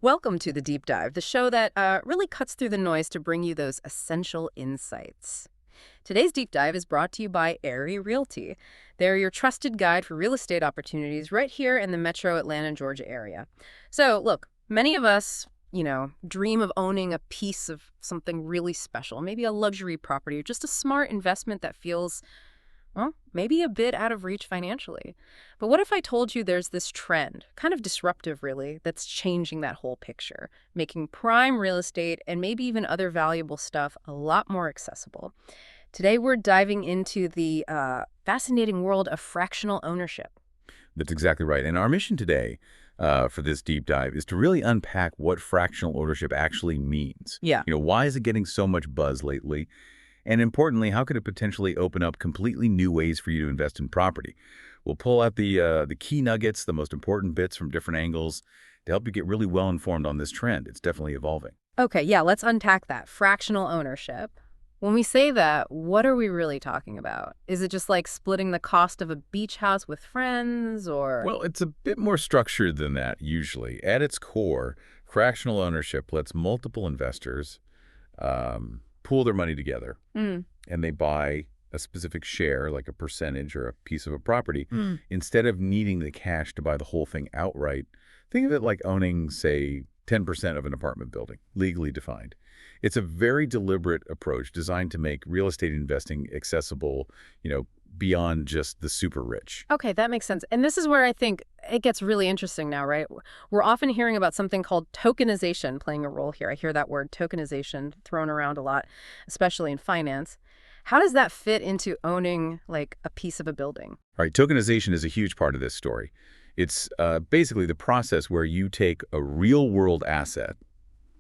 Welcome to the Deep Dive, the show that really cuts through the noise to bring you those essential insights. Today's Deep Dive is brought to you by Airy Realty. They're your trusted guide for real estate opportunities right here in the metro Atlanta, Georgia area. So, look, many of us, dream of owning a piece of something really special, maybe a luxury property or just a smart investment that feels well, maybe a bit out of reach financially. But what if I told you there's this trend, kind of disruptive really, that's changing that whole picture, making prime real estate and maybe even other valuable stuff a lot more accessible? Today we're diving into the fascinating world of fractional ownership. That's exactly right. And our mission today for this deep dive is to really unpack what fractional ownership actually means. Yeah. Why is it getting so much buzz lately? And importantly, how could it potentially open up completely new ways for you to invest in property? We'll pull out the key nuggets, the most important bits from different angles to help you get really well informed on this trend. It's definitely evolving. Okay, yeah, let's unpack that. Fractional ownership. When we say that, what are we really talking about? Is it just like splitting the cost of a beach house with friends or? Well, it's a bit more structured than that, usually. At its core, fractional ownership lets multiple investors pool their money together, Mm, and they buy a specific share, like a percentage or a piece of a property, mm. instead of needing the cash to buy the whole thing outright. Think of it like owning, say, 10% of an apartment building, legally defined. It's a very deliberate approach designed to make real estate investing accessible, beyond just the super rich. Okay, that makes sense. And this is where I think it gets really interesting now, right? We're often hearing about something called tokenization playing a role here. I hear that word tokenization thrown around a lot, especially in finance. How does that fit into owning like a piece of a building? All right, tokenization is a huge part of this story. It's basically the process where you take a real-world asset,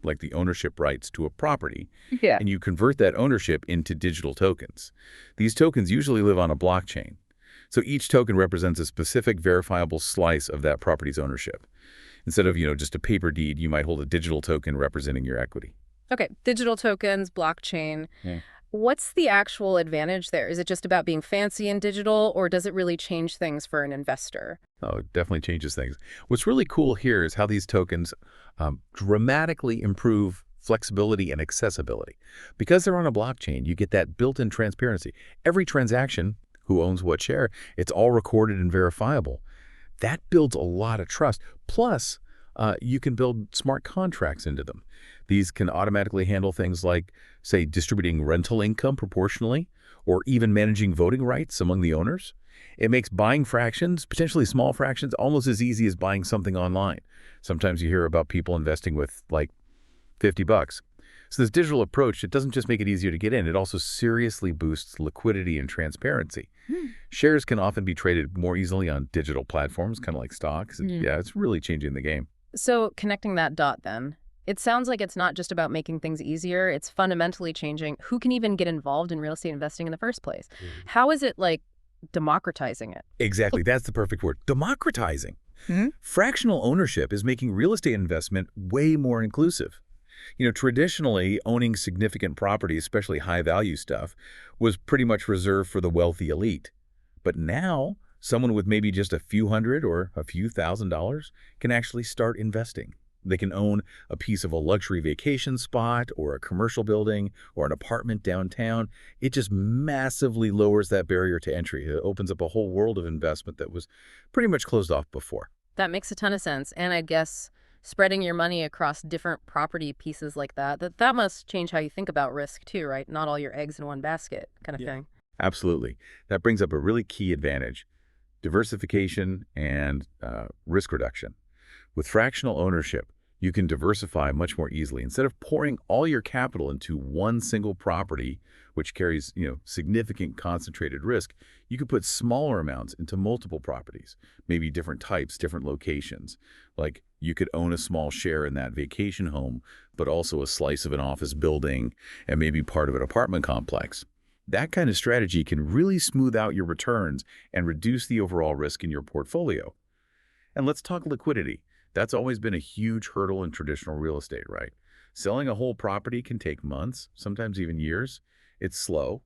like the ownership rights to a property, Yeah. and you convert that ownership into digital tokens. These tokens usually live on a blockchain. So each token represents a specific verifiable slice of that property's ownership. Instead of, just a paper deed, you might hold a digital token representing your equity. Okay, digital tokens, blockchain. Yeah. What's the actual advantage there? Is it just about being fancy and digital, or does it really change things for an investor? Oh, it definitely changes things. What's really cool here is how these tokens dramatically improve flexibility and accessibility. Because they're on a blockchain, you get that built-in transparency. Every transaction, who owns what share, it's all recorded and verifiable. That builds a lot of trust. Plus, you can build smart contracts into them. These can automatically handle things like, say, distributing rental income proportionally, or even managing voting rights among the owners. It makes buying fractions, potentially small fractions, almost as easy as buying something online. Sometimes you hear about people investing with like $50. So this digital approach, it doesn't just make it easier to get in, it also seriously boosts liquidity and transparency. Shares can often be traded more easily on digital platforms, kind of like stocks. Yeah, it's really changing the game. So connecting that dot then, it sounds like it's not just about making things easier, it's fundamentally changing who can even get involved in real estate investing in the first place. How is it like democratizing it? Exactly. That's the perfect word. Democratizing. Hmm. Fractional ownership is making real estate investment way more inclusive. Traditionally, owning significant property, especially high-value stuff, was pretty much reserved for the wealthy elite. But now, someone with maybe just a few hundred or a few $1,000s can actually start investing. They can own a piece of a luxury vacation spot or a commercial building or an apartment downtown. It just massively lowers that barrier to entry. It opens up a whole world of investment that was pretty much closed off before. That makes a ton of sense. And I guess spreading your money across different property pieces like that must change how you think about risk too, right? Not all your eggs in one basket kind of Yeah. thing. Absolutely. That brings up a really key advantage: diversification and risk reduction. With fractional ownership, you can diversify much more easily. Instead of pouring all your capital into one single property, which carries, significant concentrated risk, you could put smaller amounts into multiple properties, maybe different types, different locations. Like you could own a small share in that vacation home, but also a slice of an office building and maybe part of an apartment complex. That kind of strategy can really smooth out your returns and reduce the overall risk in your portfolio. And let's talk liquidity. That's always been a huge hurdle in traditional real estate, right? Selling a whole property can take months, sometimes even years. It's slow.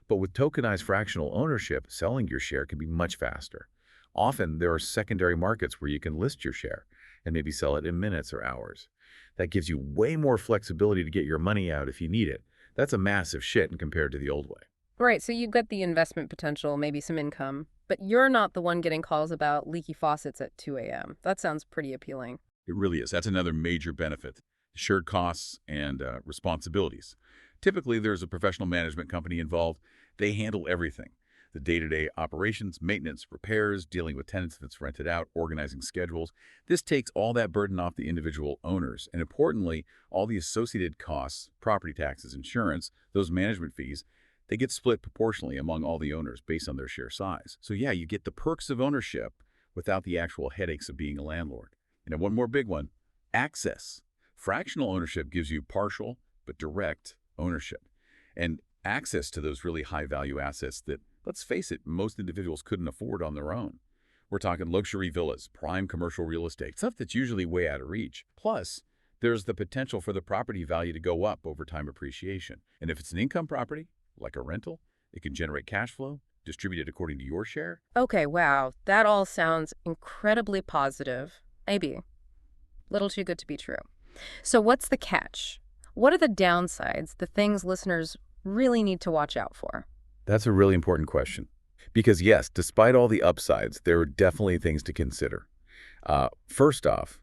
But with tokenized fractional ownership, selling your share can be much faster. Often, there are secondary markets where you can list your share. and maybe sell it in minutes or hours. That gives you way more flexibility to get your money out if you need it. That's a massive shit compared to the old way. Right, so you get the investment potential, maybe some income, but you're not the one getting calls about leaky faucets at 2 a.m. That sounds pretty appealing. It really is. That's another major benefit. Shared costs and responsibilities. Typically, there's a professional management company involved. They handle everything. The day-to-day operations, maintenance, repairs, dealing with tenants if it's rented out, organizing schedules. This takes all that burden off the individual owners. And importantly, all the associated costs, property taxes, insurance, those management fees, they get split proportionally among all the owners based on their share size. So yeah, you get the perks of ownership without the actual headaches of being a landlord. And one more big one, access. Fractional ownership gives you partial but direct ownership and access to those really high-value assets that, let's face it, most individuals couldn't afford on their own. We're talking luxury villas, prime commercial real estate, stuff that's usually way out of reach. Plus, there's the potential for the property value to go up over time appreciation. And if it's an income property, like a rental, it can generate cash flow, distributed according to your share. Okay, wow, that all sounds incredibly positive. Maybe. Little too good to be true. So what's the catch? What are the downsides, the things listeners really need to watch out for? That's a really important question. Because yes, despite all the upsides, there are definitely things to consider. First off,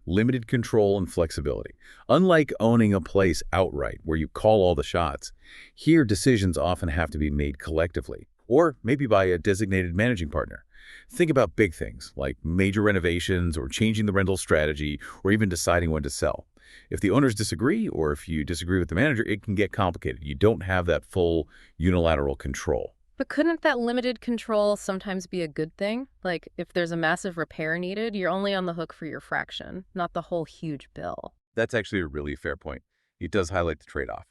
limited control and flexibility. Unlike owning a place outright where you call all the shots, here decisions often have to be made collectively, or maybe by a designated managing partner. Think about big things like major renovations or changing the rental strategy or even deciding when to sell. If the owners disagree or if you disagree with the manager, it can get complicated. You don't have that full unilateral control. But couldn't that limited control sometimes be a good thing? Like, if there's a massive repair needed, you're only on the hook for your fraction, not the whole huge bill. That's actually a really fair point. It does highlight the trade-off.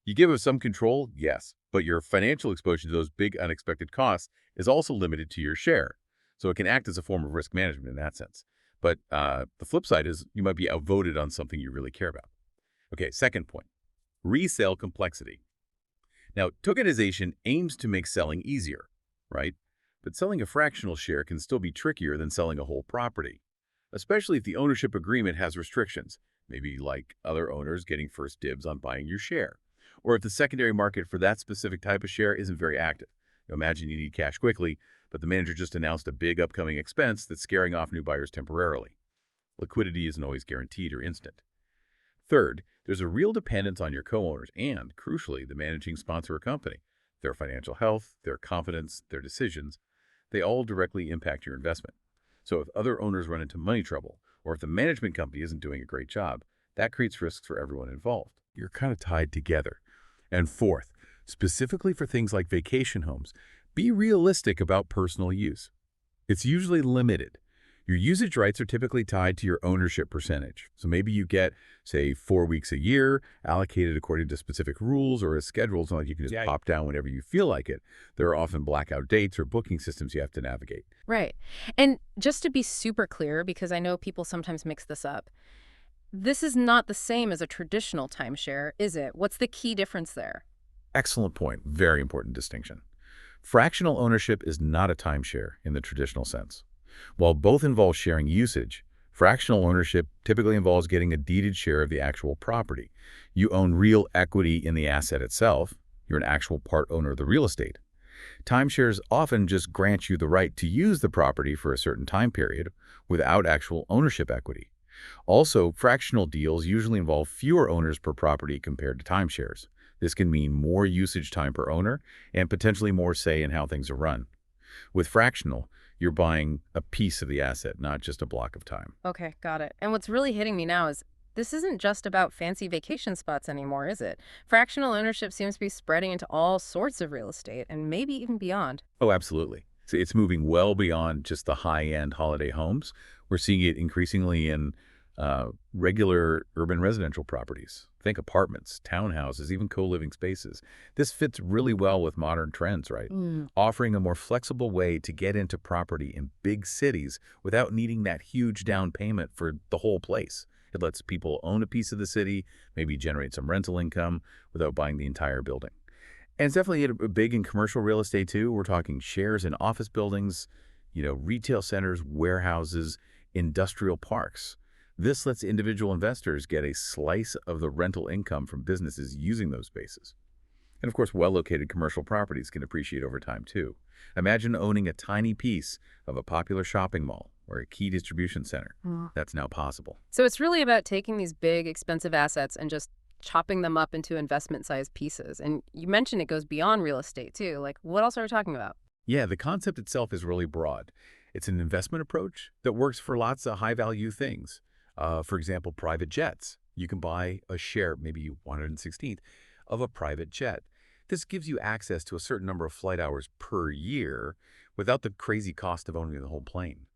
You give us some control, yes, but your financial exposure to those big unexpected costs is also limited to your share. So it can act as a form of risk management in that sense. But the flip side is you might be outvoted on something you really care about. Okay, second point, resale complexity. Now, tokenization aims to make selling easier, right? But selling a fractional share can still be trickier than selling a whole property, especially if the ownership agreement has restrictions, maybe like other owners getting first dibs on buying your share, or if the secondary market for that specific type of share isn't very active. Imagine you need cash quickly, but the manager just announced a big upcoming expense that's scaring off new buyers temporarily. Liquidity isn't always guaranteed or instant. Third, there's a real dependence on your co-owners and, crucially, the managing sponsor or company. Their financial health, their confidence, their decisions, they all directly impact your investment. So if other owners run into money trouble, or if the management company isn't doing a great job, that creates risks for everyone involved. You're kind of tied together. And fourth, specifically for things like vacation homes, be realistic about personal use. It's usually limited. Your usage rights are typically tied to your ownership percentage. So maybe you get, say, 4 weeks a year, allocated according to specific rules or as scheduled, so like you can just pop down whenever you feel like it. There are often blackout dates or booking systems you have to navigate. Right. And just to be super clear, because I know people sometimes mix this up, this is not the same as a traditional timeshare, is it? What's the key difference there? Excellent point. Very important distinction. Fractional ownership is not a timeshare in the traditional sense. While both involve sharing usage, fractional ownership typically involves getting a deeded share of the actual property. You own real equity in the asset itself. You're an actual part owner of the real estate. Timeshares often just grant you the right to use the property for a certain time period without actual ownership equity. Also, fractional deals usually involve fewer owners per property compared to timeshares. This can mean more usage time per owner and potentially more say in how things are run. With fractional, you're buying a piece of the asset, not just a block of time. Okay, got it. And what's really hitting me now is this isn't just about fancy vacation spots anymore, is it? Fractional ownership seems to be spreading into all sorts of real estate and maybe even beyond. Oh, absolutely. So it's moving well beyond just the high-end holiday homes. We're seeing it increasingly in regular urban residential properties. Think apartments, townhouses, even co-living spaces. This fits really well with modern trends, right? Offering a more flexible way to get into property in big cities without needing that huge down payment for the whole place. It lets people own a piece of the city, maybe generate some rental income without buying the entire building. And it's definitely big in commercial real estate too. We're talking shares in office buildings, retail centers, warehouses, industrial parks. This lets individual investors get a slice of the rental income from businesses using those spaces. And of course, well-located commercial properties can appreciate over time too. Imagine owning a tiny piece of a popular shopping mall or a key distribution center. Mm. That's now possible. So it's really about taking these big, expensive assets and just chopping them up into investment-sized pieces. And you mentioned it goes beyond real estate, too. Like, what else are we talking about? Yeah, the concept itself is really broad. It's an investment approach that works for lots of high-value things. For example, private jets. You can buy a share, maybe 116th, of a private jet. This gives you access to a certain number of flight hours per year without the crazy cost of owning the whole plane.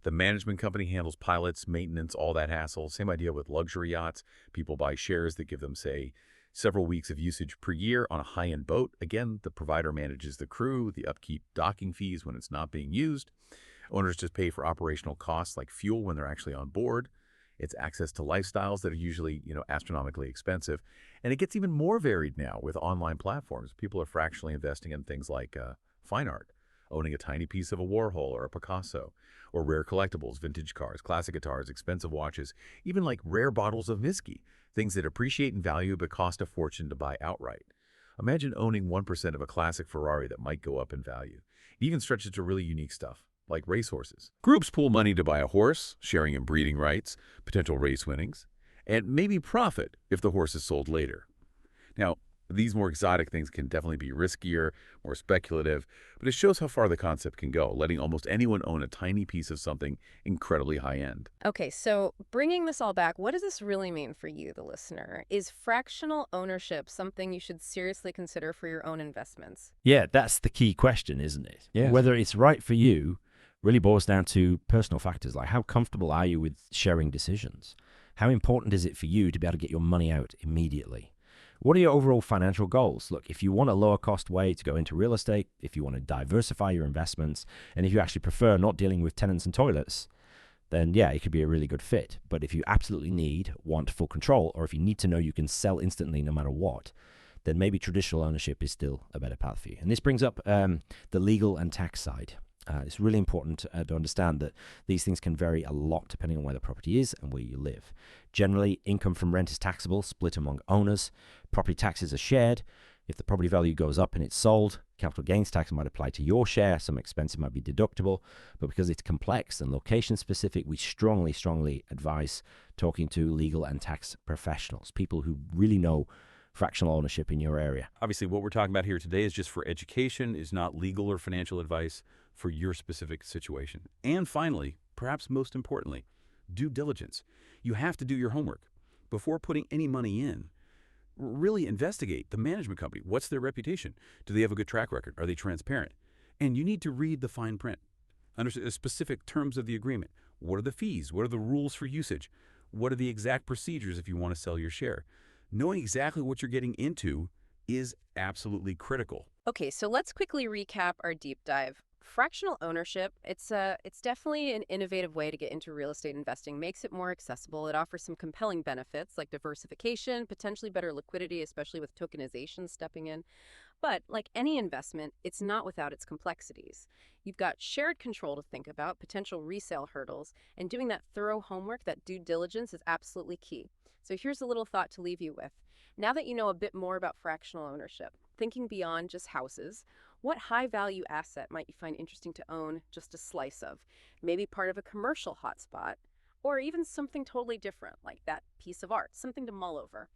The management company handles pilots, maintenance, all that hassle. Same idea with luxury yachts. People buy shares that give them, say, several weeks of usage per year on a high-end boat. Again, the provider manages the crew, the upkeep, docking fees when it's not being used. Owners just pay for operational costs like fuel when they're actually on board. It's access to lifestyles that are usually, astronomically expensive. And it gets even more varied now with online platforms. People are fractionally investing in things like fine art, owning a tiny piece of a Warhol or a Picasso, or rare collectibles, vintage cars, classic guitars, expensive watches, even like rare bottles of whiskey, things that appreciate in value but cost a fortune to buy outright. Imagine owning 1% of a classic Ferrari that might go up in value. It even stretches to really unique stuff, like racehorses. Groups pool money to buy a horse, sharing in breeding rights, potential race winnings, and maybe profit if the horse is sold later. Now, these more exotic things can definitely be riskier, more speculative, but it shows how far the concept can go, letting almost anyone own a tiny piece of something incredibly high-end. Okay, so bringing this all back, what does this really mean for you, the listener? Is fractional ownership something you should seriously consider for your own investments? Yeah, that's the key question, isn't it? Yes. Whether it's right for you really boils down to personal factors like how comfortable are you with sharing decisions? How important is it for you to be able to get your money out immediately? What are your overall financial goals? Look, if you want a lower cost way to go into real estate, if you want to diversify your investments, and if you actually prefer not dealing with tenants and toilets, then yeah, it could be a really good fit. But if you absolutely want full control, or if you need to know you can sell instantly no matter what, then maybe traditional ownership is still a better path for you. And this brings up the legal and tax side. It's really important to understand that these things can vary a lot depending on where the property is and where you live. Generally, income from rent is taxable, split among owners. Property taxes are shared. If the property value goes up and it's sold, capital gains tax might apply to your share. Some expenses might be deductible. But because it's complex and location specific, we strongly advise talking to legal and tax professionals, people who really know fractional ownership in your area. Obviously, what we're talking about here today is just for education, is not legal or financial advice for your specific situation. And finally, perhaps most importantly, due diligence. You have to do your homework. Before putting any money in, really investigate the management company. What's their reputation? Do they have a good track record? Are they transparent? And you need to read the fine print. Understand the specific terms of the agreement. What are the fees? What are the rules for usage? What are the exact procedures if you want to sell your share? Knowing exactly what you're getting into is absolutely critical. Okay, so let's quickly recap our deep dive. Fractional ownership, it's definitely an innovative way to get into real estate investing. Makes it more accessible. It offers some compelling benefits like diversification, potentially better liquidity, especially with tokenization stepping in. But like any investment, it's not without its complexities. You've got shared control to think about, potential resale hurdles, and doing that thorough homework, that due diligence is absolutely key. So here's a little thought to leave you with. Now that you know a bit more about fractional ownership, thinking beyond just houses, what high-value asset might you find interesting to own just a slice of? Maybe part of a commercial hotspot, or even something totally different, like that piece of art, something to mull over.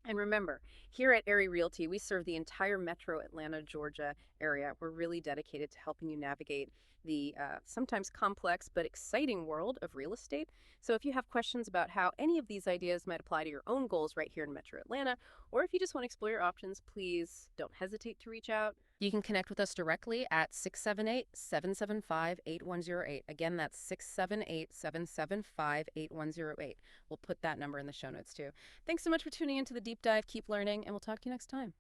And remember, here at Erie Realty, we serve the entire metro Atlanta, Georgia area. We're really dedicated to helping you navigate the sometimes complex but exciting world of real estate. So if you have questions about how any of these ideas might apply to your own goals right here in metro Atlanta, or if you just want to explore your options, please don't hesitate to reach out. You can connect with us directly at 678-775-8108. Again, that's 678-775-8108. We'll put that number in the show notes too. Thanks so much for tuning into the deep dive. Keep learning, and we'll talk to you next time.